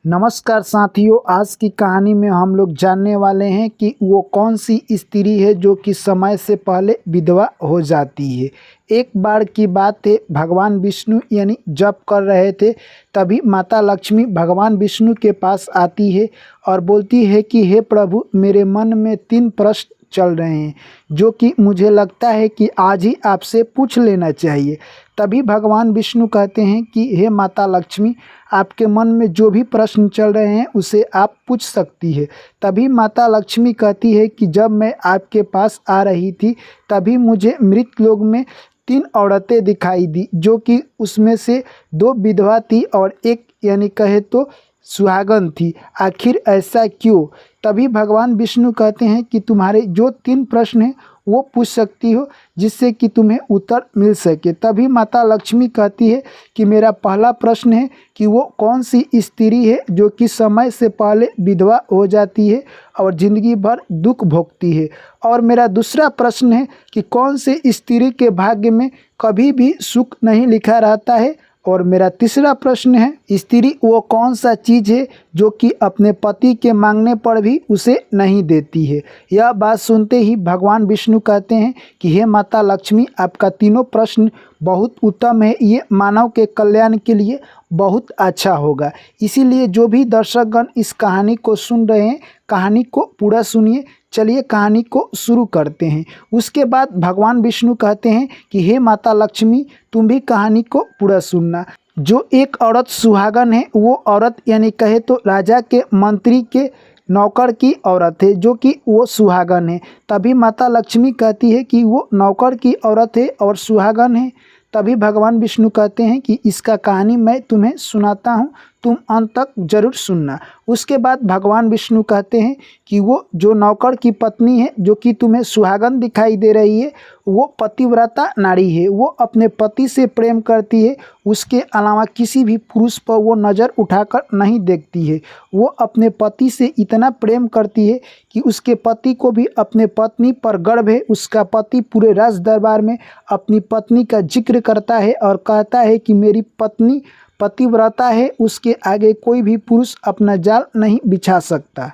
नमस्कार साथियों, आज की कहानी में हम लोग जानने वाले हैं कि वो कौन सी स्त्री है जो कि समय से पहले विधवा हो जाती है। एक बार की बात है, भगवान विष्णु यानी जप कर रहे थे, तभी माता लक्ष्मी भगवान विष्णु के पास आती है और बोलती है कि हे प्रभु, मेरे मन में 3 प्रश्न चल रहे हैं जो कि मुझे लगता है कि आज ही आपसे पूछ लेना चाहिए। तभी भगवान विष्णु कहते हैं कि हे माता लक्ष्मी, आपके मन में जो भी प्रश्न चल रहे हैं उसे आप पूछ सकती है। तभी माता लक्ष्मी कहती है कि जब मैं आपके पास आ रही थी तभी मुझे मृत लोक में 3 औरतें दिखाई दी, जो कि उसमें से 2 विधवा थी और एक यानी कहे तो सुहागन थी। आखिर ऐसा क्यों? तभी भगवान विष्णु कहते हैं कि तुम्हारे जो 3 प्रश्न हैं वो पूछ सकती हो, जिससे कि तुम्हें उत्तर मिल सके। तभी माता लक्ष्मी कहती है कि मेरा पहला प्रश्न है कि वो कौन सी स्त्री है जो कि समय से पहले विधवा हो जाती है और ज़िंदगी भर दुख भोगती है। और मेरा दूसरा प्रश्न है कि कौन से स्त्री के भाग्य में कभी भी सुख नहीं लिखा रहता है। और मेरा तीसरा प्रश्न है, स्त्री वो कौन सा चीज़ है जो कि अपने पति के मांगने पर भी उसे नहीं देती है। यह बात सुनते ही भगवान विष्णु कहते हैं कि हे माता लक्ष्मी, आपका तीनों प्रश्न बहुत उत्तम है, ये मानव के कल्याण के लिए बहुत अच्छा होगा। इसीलिए जो भी दर्शकगण इस कहानी को सुन रहे हैं, कहानी को पूरा सुनिए। चलिए कहानी को शुरू करते हैं। उसके बाद भगवान विष्णु कहते हैं कि हे माता लक्ष्मी, तुम भी कहानी को पूरा सुनना। जो एक औरत सुहागन है, वो औरत यानी कहे तो राजा के मंत्री के नौकर की औरत है, जो कि वो सुहागन है। तभी माता लक्ष्मी कहती है कि वो नौकर की औरत है और सुहागन है। तभी भगवान विष्णु कहते हैं कि इसका कहानी मैं तुम्हें सुनाता हूँ, तुम अंत तक जरूर सुनना। उसके बाद भगवान विष्णु कहते हैं कि वो जो नौकर की पत्नी है, जो कि तुम्हें सुहागन दिखाई दे रही है, वो पतिव्रता नारी है। वो अपने पति से प्रेम करती है, उसके अलावा किसी भी पुरुष पर वो नज़र उठाकर नहीं देखती है। वो अपने पति से इतना प्रेम करती है कि उसके पति को भी अपने पत्नी पर गर्व है। उसका पति पूरे राज दरबार में अपनी पत्नी का जिक्र करता है और कहता है कि मेरी पत्नी पतिव्रता है, उसके आगे कोई भी पुरुष अपना जाल नहीं बिछा सकता।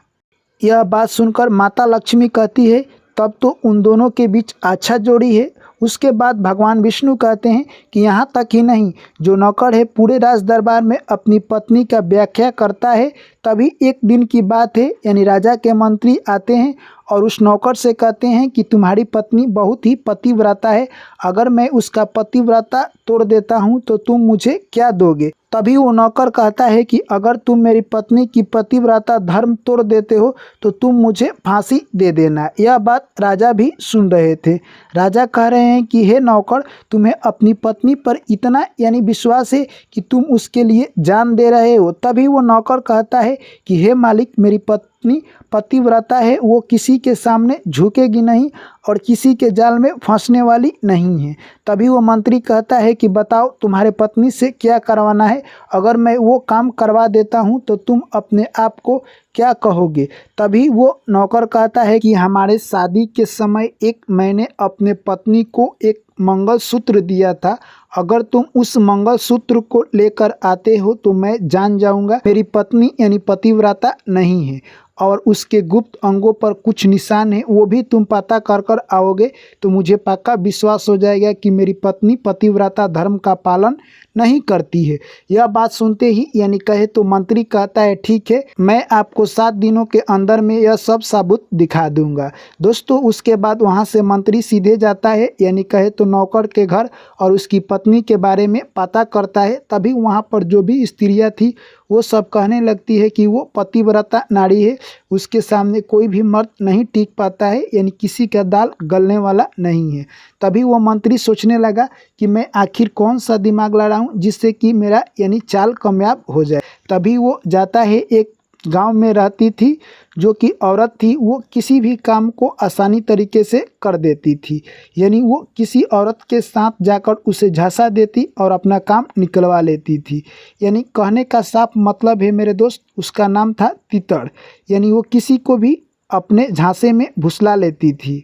यह बात सुनकर माता लक्ष्मी कहती है, तब तो उन दोनों के बीच अच्छा जोड़ी है। उसके बाद भगवान विष्णु कहते हैं कि यहाँ तक ही नहीं, जो नौकर है पूरे राज दरबार में अपनी पत्नी का व्याख्या करता है। तभी एक दिन की बात है, यानी राजा के मंत्री आते हैं और उस नौकर से कहते हैं कि तुम्हारी पत्नी बहुत ही पतिव्रता है, अगर मैं उसका पतिव्रता तोड़ देता हूँ तो तुम मुझे क्या दोगे। तभी वो नौकर कहता है कि अगर तुम मेरी पत्नी की पतिव्रता धर्म तोड़ देते हो तो तुम मुझे फांसी दे देना। यह बात राजा भी सुन रहे थे। राजा कह रहे हैं कि हे नौकर, तुम्हें अपनी पत्नी पर इतना यानी विश्वास है कि तुम उसके लिए जान दे रहे हो। तभी वो नौकर कहता है कि हे मालिक, मेरी पत्नी पतिव्रता है, वो किसी के सामने झुकेगी नहीं और किसी के जाल में फंसने वाली नहीं है। तभी वो मंत्री कहता है कि बताओ तुम्हारे पत्नी से क्या करवाना है, अगर मैं वो काम करवा देता हूँ तो तुम अपने आप को क्या कहोगे। तभी वो नौकर कहता है कि हमारे शादी के समय मैंने अपने पत्नी को एक मंगलसूत्र दिया था, अगर तुम उस मंगलसूत्र को लेकर आते हो तो मैं जान जाऊंगा मेरी पत्नी यानी पतिव्रता नहीं है। और उसके गुप्त अंगों पर कुछ निशान है, वो भी तुम पता कर कर आओगे तो मुझे पक्का विश्वास हो जाएगा कि मेरी पत्नी पतिव्रता धर्म का पालन नहीं करती है। यह बात सुनते ही यानी कहे तो मंत्री कहता है, ठीक है, मैं आपको 7 दिनों के अंदर में यह सब सबूत दिखा दूंगा। दोस्तों, उसके बाद वहां से मंत्री सीधे जाता है यानी कहे तो नौकर के घर और उसकी पत्नी के बारे में पता करता है। तभी वहां पर जो भी स्त्रियां थी वो सब कहने लगती है कि वो पतिव्रता नारी है, उसके सामने कोई भी मर्द नहीं टिक पाता है, यानी किसी का दाल गलने वाला नहीं है। तभी वो मंत्री सोचने लगा कि मैं आखिर कौन सा दिमाग लड़ाऊं जिससे कि मेरा यानी चाल कामयाब हो जाए। तभी वो जाता है, एक गांव में रहती थी जो कि औरत थी, वो किसी भी काम को आसानी तरीके से कर देती थी, यानी वो किसी औरत के साथ जाकर उसे झांसा देती और अपना काम निकलवा लेती थी। यानी कहने का साफ मतलब है मेरे दोस्त, उसका नाम था तीतड़, यानी वो किसी को भी अपने झांसे में भुसला लेती थी।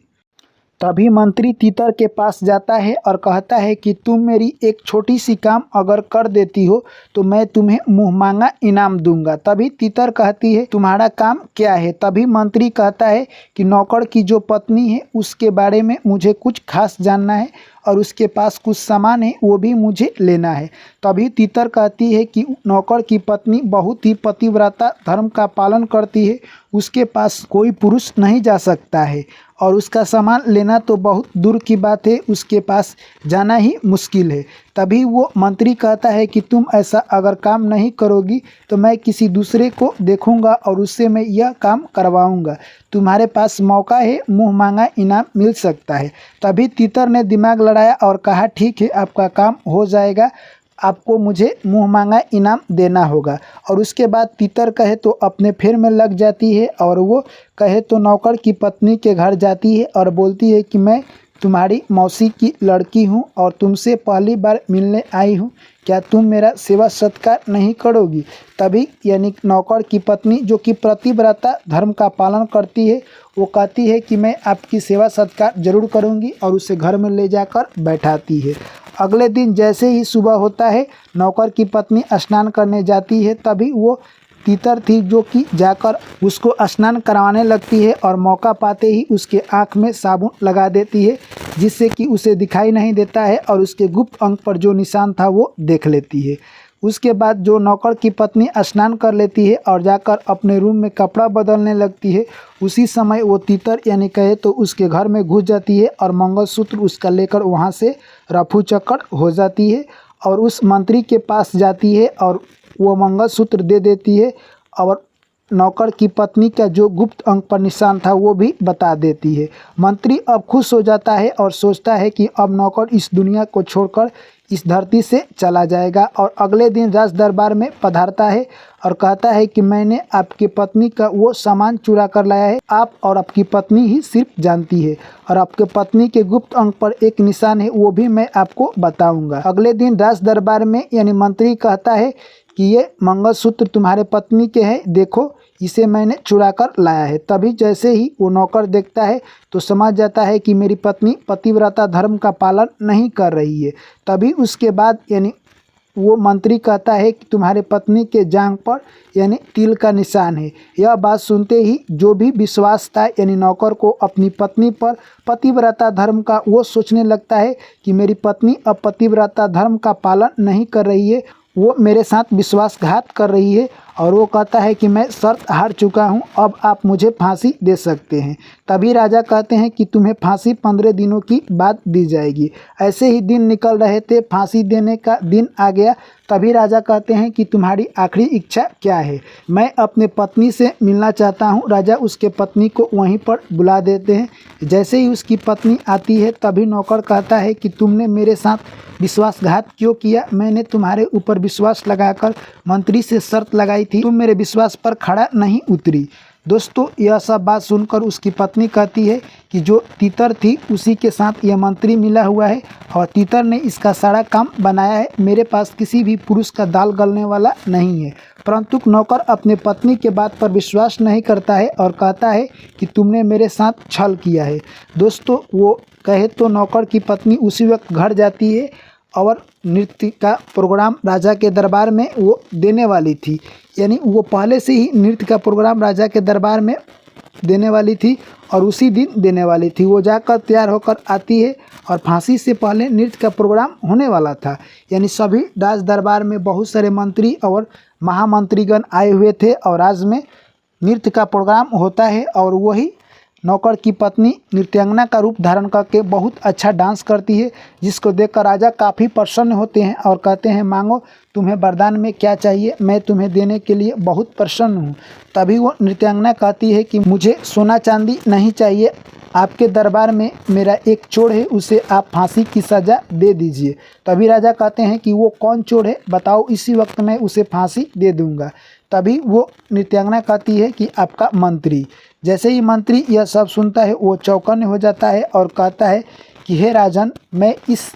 तभी मंत्री तीतर के पास जाता है और कहता है कि तुम मेरी एक छोटी सी काम अगर कर देती हो तो मैं तुम्हें मुँह मांगा इनाम दूंगा। तभी तीतर कहती है तुम्हारा काम क्या है। तभी मंत्री कहता है कि नौकर की जो पत्नी है उसके बारे में मुझे कुछ खास जानना है और उसके पास कुछ सामान है वो भी मुझे लेना है। तभी तीतर कहती है कि नौकर की पत्नी बहुत ही पतिव्रता धर्म का पालन करती है, उसके पास कोई पुरुष नहीं जा सकता है और उसका सामान लेना तो बहुत दूर की बात है, उसके पास जाना ही मुश्किल है। तभी वो मंत्री कहता है कि तुम ऐसा अगर काम नहीं करोगी तो मैं किसी दूसरे को देखूंगा और उससे मैं यह काम करवाऊंगा। तुम्हारे पास मौका है, मुँह मांगा इनाम मिल सकता है। तभी तीतर ने दिमाग लड़ाया और कहा ठीक है, आपका काम हो जाएगा, आपको मुझे मुँह मांगा इनाम देना होगा। और उसके बाद तीतर कहे तो अपने फेर में लग जाती है और वो कहे तो नौकर की पत्नी के घर जाती है और बोलती है कि मैं तुम्हारी मौसी की लड़की हूँ और तुमसे पहली बार मिलने आई हूँ, क्या तुम मेरा सेवा सत्कार नहीं करोगी। तभी यानी नौकर की पत्नी जो कि पतिव्रता धर्म का पालन करती है वो कहती है कि मैं आपकी सेवा सत्कार जरूर करूँगी और उसे घर में ले जाकर बैठाती है। अगले दिन जैसे ही सुबह होता है नौकर की पत्नी स्नान करने जाती है। तभी वो तीतर थी जो कि जाकर उसको स्नान करवाने लगती है और मौका पाते ही उसके आँख में साबुन लगा देती है जिससे कि उसे दिखाई नहीं देता है और उसके गुप्त अंग पर जो निशान था वो देख लेती है। उसके बाद जो नौकर की पत्नी स्नान कर लेती है और जाकर अपने रूम में कपड़ा बदलने लगती है, उसी समय वो तीतर यानी कहे तो उसके घर में घुस जाती है और मंगलसूत्र उसका लेकर वहाँ से रफू चक्कर हो जाती है और उस मंत्री के पास जाती है और वो मंगलसूत्र दे देती है और नौकर की पत्नी का जो गुप्त अंग पर निशान था वो भी बता देती है। मंत्री अब खुश हो जाता है और सोचता है कि अब नौकर इस दुनिया को छोड़कर इस धरती से चला जाएगा और अगले दिन राज दरबार में पधारता है और कहता है कि मैंने आपकी पत्नी का वो सामान चुरा कर लाया है, आप और आपकी पत्नी ही सिर्फ जानती है और आपके पत्नी के गुप्त अंग पर एक निशान है वो भी मैं आपको बताऊंगा। अगले दिन राज दरबार में यानी मंत्री कहता है कि ये मंगलसूत्र तुम्हारे पत्नी के हैं, देखो इसे मैंने चुरा कर लाया है। तभी जैसे ही वो नौकर देखता है तो समझ जाता है कि मेरी पत्नी पतिव्रता धर्म का पालन नहीं कर रही है। तभी उसके बाद यानी वो मंत्री कहता है कि तुम्हारे पत्नी के जांघ पर यानी तिल का निशान है। यह बात सुनते ही जो भी विश्वास था यानी नौकर को अपनी पत्नी पर पतिव्रता धर्म का, वो सोचने लगता है कि मेरी पत्नी अब पतिव्रता धर्म का पालन नहीं कर रही है, वो मेरे साथ विश्वासघात कर रही है और वो कहता है कि मैं शर्त हार चुका हूँ, अब आप मुझे फांसी दे सकते हैं। तभी राजा कहते हैं कि तुम्हें फांसी 15 दिनों की बाद दी जाएगी। ऐसे ही दिन निकल रहे थे, फांसी देने का दिन आ गया। तभी राजा कहते हैं कि तुम्हारी आखिरी इच्छा क्या है। मैं अपने पत्नी से मिलना चाहता हूँ। राजा उसके पत्नी को वहीं पर बुला देते हैं। जैसे ही उसकी पत्नी आती है तभी नौकर कहता है कि तुमने मेरे साथ विश्वासघात क्यों किया, मैंने तुम्हारे ऊपर विश्वास लगाकर मंत्री से शर्त लगाई थी, तुम मेरे विश्वास पर खड़ा नहीं उतरी। दोस्तों यह सब बात सुनकर उसकी पत्नी कहती है कि जो तीतर थी उसी के साथ यह मंत्री मिला हुआ है और तीतर ने इसका सारा काम बनाया है, मेरे पास किसी भी पुरुष का दाल गलने वाला नहीं है। परंतु नौकर अपने पत्नी के बात पर विश्वास नहीं करता है और कहता है कि तुमने मेरे साथ छल किया है। दोस्तों वो कहे तो नौकर की पत्नी उसी वक्त घर जाती है और नृत्य का प्रोग्राम राजा के दरबार में वो देने वाली थी, यानी वो पहले से ही नृत्य का प्रोग्राम राजा के दरबार में देने वाली थी और उसी दिन देने वाली थी। वो जाकर तैयार होकर आती है और फांसी से पहले नृत्य का प्रोग्राम होने वाला था, यानी सभी राज दरबार में बहुत सारे मंत्री और महामंत्रीगण आए हुए थे और आज में नृत्य का प्रोग्राम होता है और वही नौकर की पत्नी नृत्यांगना का रूप धारण करके बहुत अच्छा डांस करती है, जिसको देखकर राजा काफ़ी प्रसन्न होते हैं और कहते हैं मांगो तुम्हें वरदान में क्या चाहिए, मैं तुम्हें देने के लिए बहुत प्रसन्न हूँ। तभी वो नृत्यांगना कहती है कि मुझे सोना चांदी नहीं चाहिए, आपके दरबार में मेरा एक चोर है, उसे आप फांसी की सज़ा दे दीजिए। तभी राजा कहते हैं कि वो कौन चोर है बताओ, इसी वक्त मैं उसे फांसी दे दूँगा। तभी वो नृत्यांगना कहती है कि आपका मंत्री। जैसे ही मंत्री यह सब सुनता है वो चौकन्ने हो जाता है और कहता है कि हे राजन, मैं इस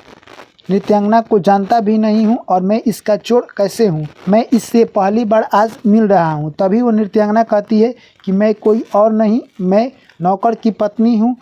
नृत्यांगना को जानता भी नहीं हूँ और मैं इसका चोर कैसे हूँ, मैं इससे पहली बार आज मिल रहा हूँ। तभी वो नृत्यांगना कहती है कि मैं कोई और नहीं, मैं नौकर की पत्नी हूँ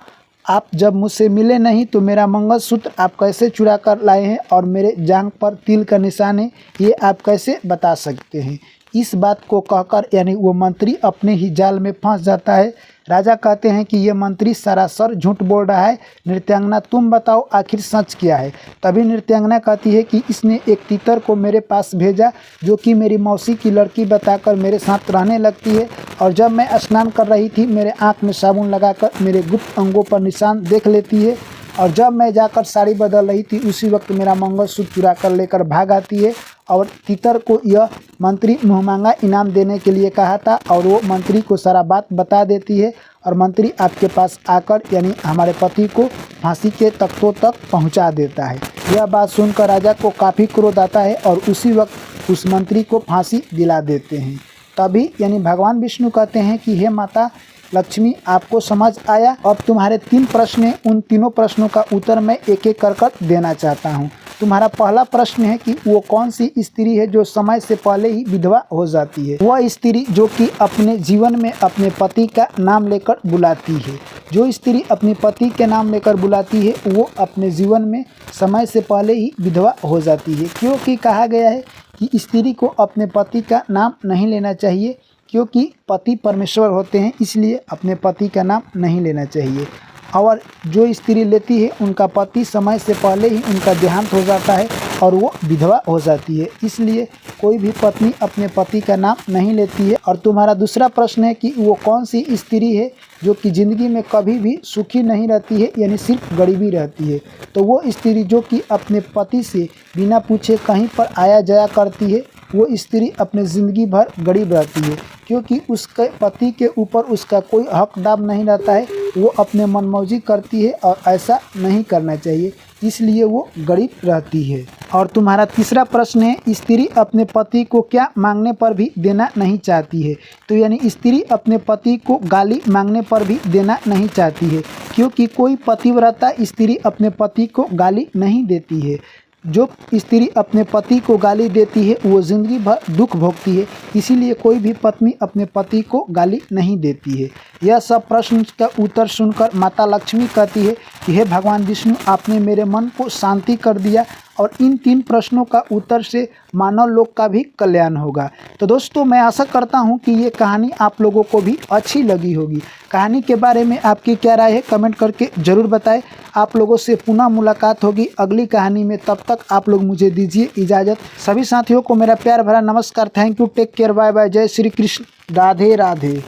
आप जब मुझसे मिले नहीं तो मेरा मंगलसूत्र आप कैसे चुरा कर लाए हैं और मेरे जांघ पर तिल का निशान है, ये आप कैसे बता सकते हैं। इस बात को कहकर यानी वो मंत्री अपने ही जाल में फंस जाता है। राजा कहते हैं कि ये मंत्री सरासर झूठ बोल रहा है, नृत्यांगना तुम बताओ आखिर सच क्या है। तभी नृत्यांगना कहती है कि इसने एक तीतर को मेरे पास भेजा जो कि मेरी मौसी की लड़की बताकर मेरे साथ रहने लगती है, और जब मैं स्नान कर रही थी मेरे आँख में साबुन लगाकर मेरे गुप्त अंगों पर निशान देख लेती है, और जब मैं जाकर साड़ी बदल रही थी उसी वक्त मेरा मंगलसूत्र चुरा कर लेकर भाग आती है। और तीतर को यह मंत्री मुँहमांगा इनाम देने के लिए कहा था, और वो मंत्री को सारा बात बता देती है, और मंत्री आपके पास आकर यानी हमारे पति को फांसी के तख्तों तक पहुंचा देता है। यह बात सुनकर राजा को काफ़ी क्रोध आता है और उसी वक्त उस मंत्री को फांसी दिला देते हैं। तभी यानी भगवान विष्णु कहते हैं कि हे माता लक्ष्मी, आपको समझ आया। अब तुम्हारे 3 प्रश्न हैं, उन तीनों प्रश्नों का उत्तर मैं एक एक कर देना चाहता हूँ। तुम्हारा पहला प्रश्न है कि वो कौन सी स्त्री है जो समय से पहले ही विधवा हो जाती है। वह स्त्री जो कि अपने जीवन में अपने पति का नाम लेकर बुलाती है। जो स्त्री अपने पति के नाम लेकर बुलाती है वो अपने जीवन में समय से पहले ही विधवा हो जाती है, क्योंकि कहा गया है कि स्त्री को अपने पति का नाम नहीं लेना चाहिए, क्योंकि पति परमेश्वर होते हैं, इसलिए अपने पति का नाम नहीं लेना चाहिए। और जो स्त्री लेती है उनका पति समय से पहले ही उनका देहांत हो जाता है और वो विधवा हो जाती है, इसलिए कोई भी पत्नी अपने पति का नाम नहीं लेती है। और तुम्हारा दूसरा प्रश्न है कि वो कौन सी स्त्री है जो कि ज़िंदगी में कभी भी सुखी नहीं रहती है, यानी सिर्फ गरीबी रहती है। तो वो स्त्री जो कि अपने पति से बिना पूछे कहीं पर आया जाया करती है, वो स्त्री अपने ज़िंदगी भर गरीब रहती है, क्योंकि उसके पति के ऊपर उसका कोई हक दाब नहीं रहता है। वो अपने मनमौजी करती है और ऐसा नहीं करना चाहिए, इसलिए वो गरीब रहती है। और तुम्हारा तीसरा प्रश्न है, स्त्री अपने पति को क्या मांगने पर भी देना नहीं चाहती है। तो यानी स्त्री अपने पति को गाली मांगने पर भी देना नहीं चाहती है, क्योंकि कोई पतिव्रता स्त्री अपने पति को गाली नहीं देती है। जो स्त्री अपने पति को गाली देती है वो ज़िंदगी भर दुख भोगती है, इसीलिए कोई भी पत्नी अपने पति को गाली नहीं देती है। यह सब प्रश्न का उत्तर सुनकर माता लक्ष्मी कहती है कि हे भगवान विष्णु, आपने मेरे मन को शांति कर दिया और इन 3 प्रश्नों का उत्तर से मानव लोक का भी कल्याण होगा। तो दोस्तों, मैं आशा करता हूं कि ये कहानी आप लोगों को भी अच्छी लगी होगी। कहानी के बारे में आपकी क्या राय है कमेंट करके ज़रूर बताएं। आप लोगों से पुनः मुलाकात होगी अगली कहानी में, तब तक आप लोग मुझे दीजिए इजाज़त। सभी साथियों को मेरा प्यार भरा नमस्कार। Thank you, take care, bye bye, जय श्री कृष्ण, राधे राधे।